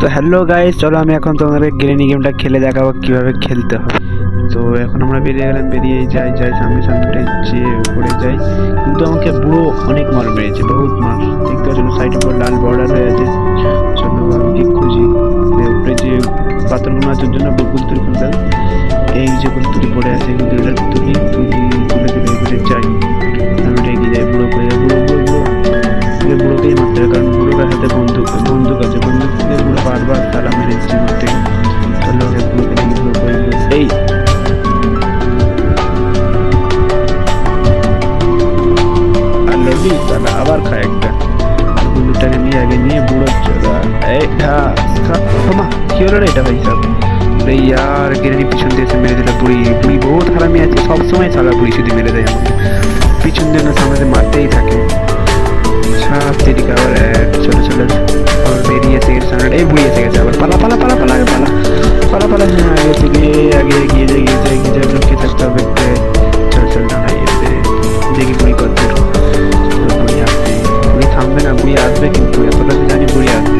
তো hello guys, চলো আমি এখন তোমাদের গ্রেনি গেমটা খেলে দেখাবো কিভাবে খেলতে হয়। তো এখন আমরা বেরিয়ে গেলাম, বেরিয়ে যাই সামনে যেয়ে উপরে যাই। কিন্তু আমাকে বুড়ো অনেক মার মেরেছে, বহুত মার। দেখতে পাচ্ছ সাইড উপর লাল বর্ডার হয়ে আছে। চলো আমি খুঁজি উপরে যে পাথরগুলো আছে জন্য গুলতুরি খুলতে হবে। এই যে গুলতুরি পড়ে আছে, গুলতুরিটা তুলে এবারে যাই। আমি এগিয়ে যাই, বুড়ো করে বুড়োকেই মারতে হবে, কারণ বুড়োর হাতে বন্দুক আছে। বন্দুক দিয়ে বুড়ো বারবার তালা মেরে দিচ্ছে ঘুরতে। চলো বুড়োকে দেখি, বুড়ো করে এই আর লড়বি তাহলে আবার খায় একটা। বন্দুকটাকে নিয়ে বুড়ো চলা এই কি হলো রে এটা ভাই সব। यार गिरनी पिछन দিয়ে মেরে দিল। বুড়ি বহুত হারামি আছে, সবসময় সালা বুড়ি শুধু মেরে দেয় আমাকে। পিছন দিয়ে না সামনে মারতেই থাকে। তেরি আবার চলো আবার বেরিয়ে এসে গেছে সামনে। এই বুড়ি এসে গেছে আবার। পালা আগে এগিয়ে যাই লুকিয়ে থাকতে হবে। চল দাঁড়াই এসে দেখি বুড়ি কত দূর। বুড়ি আসবে, বুড়ি থামবে না, বুড়ি আসবে কিন্তু এতটা জানি বুড়ি আসবে,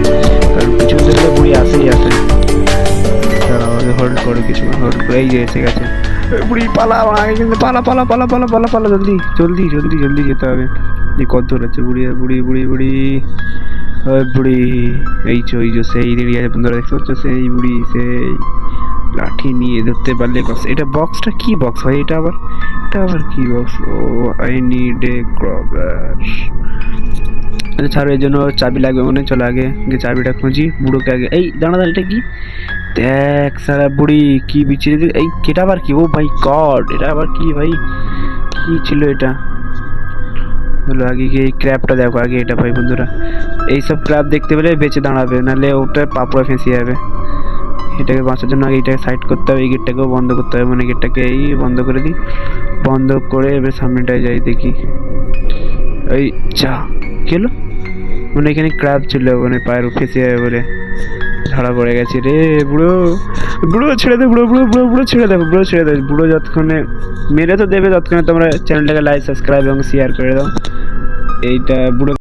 কারণ পিছন দেখলে বুড়ি আসে। হোল্ড করো কিছু, হোল্ড করে এই যে এসে গেছে বুড়ি। পালা আগে কিন্তু পালা জলদি যেতে হবে। এই কত দূর আছে বুড়ি এই যে সেই এরিয়া বন্ধুরা দেখতে পাচ্ছ, সেই বুড়ি সেই লাঠি নিয়ে ধরতে পারলে বক্স। এটা বক্সটা কি বক্স ভাই? এটা আবার কি box? Oh I need a crowbar. ছাড়ো, এর জন্য চাবি লাগবে মনে। চলো আগে চাবিটা খুঁজি, বুড়োকে আগে। এই দাঁড়া, এটা কি দেখ সারা বুড়ি কি বিচিয়ে। এই কেটা আবার কি? ও ভাই গড, এটা আবার কি ভাই? কি ছিল এটা? বলো আগে গিয়ে এই ক্র্যাবটা দেখো আগে। এটা ভাই বন্ধুরা, এইসব ক্র্যাব দেখতে পেলে বেঁচে দাঁড়াবে, নাহলে ওটা পাপড়া ফেঁসে যাবে। এটাকে বাঁচার জন্য আগে এটাকে সাইড করতে হবে, এই গেটটাকেও বন্ধ করতে হবে। মানে গেটটাকে এই বন্ধ করে দিই, বন্ধ করে এবার সামনেটায় যাই দেখি। এই যা কি হলো? মানে এখানে ক্র্যাব ছিল, মানে পায়ের ফেঁসে যাবে বলে ধরা পড়ে গেছে রে। বুড়ো ছেড়ে দে, বুড়ো ছেড়ে দেবে। বুড়ো যতক্ষণে মেরে তো দেবে, ততক্ষণে তোমরা চ্যানেলটাকে লাইক, সাবস্ক্রাইব এবং শেয়ার করে দাও। এইটা বুড়ো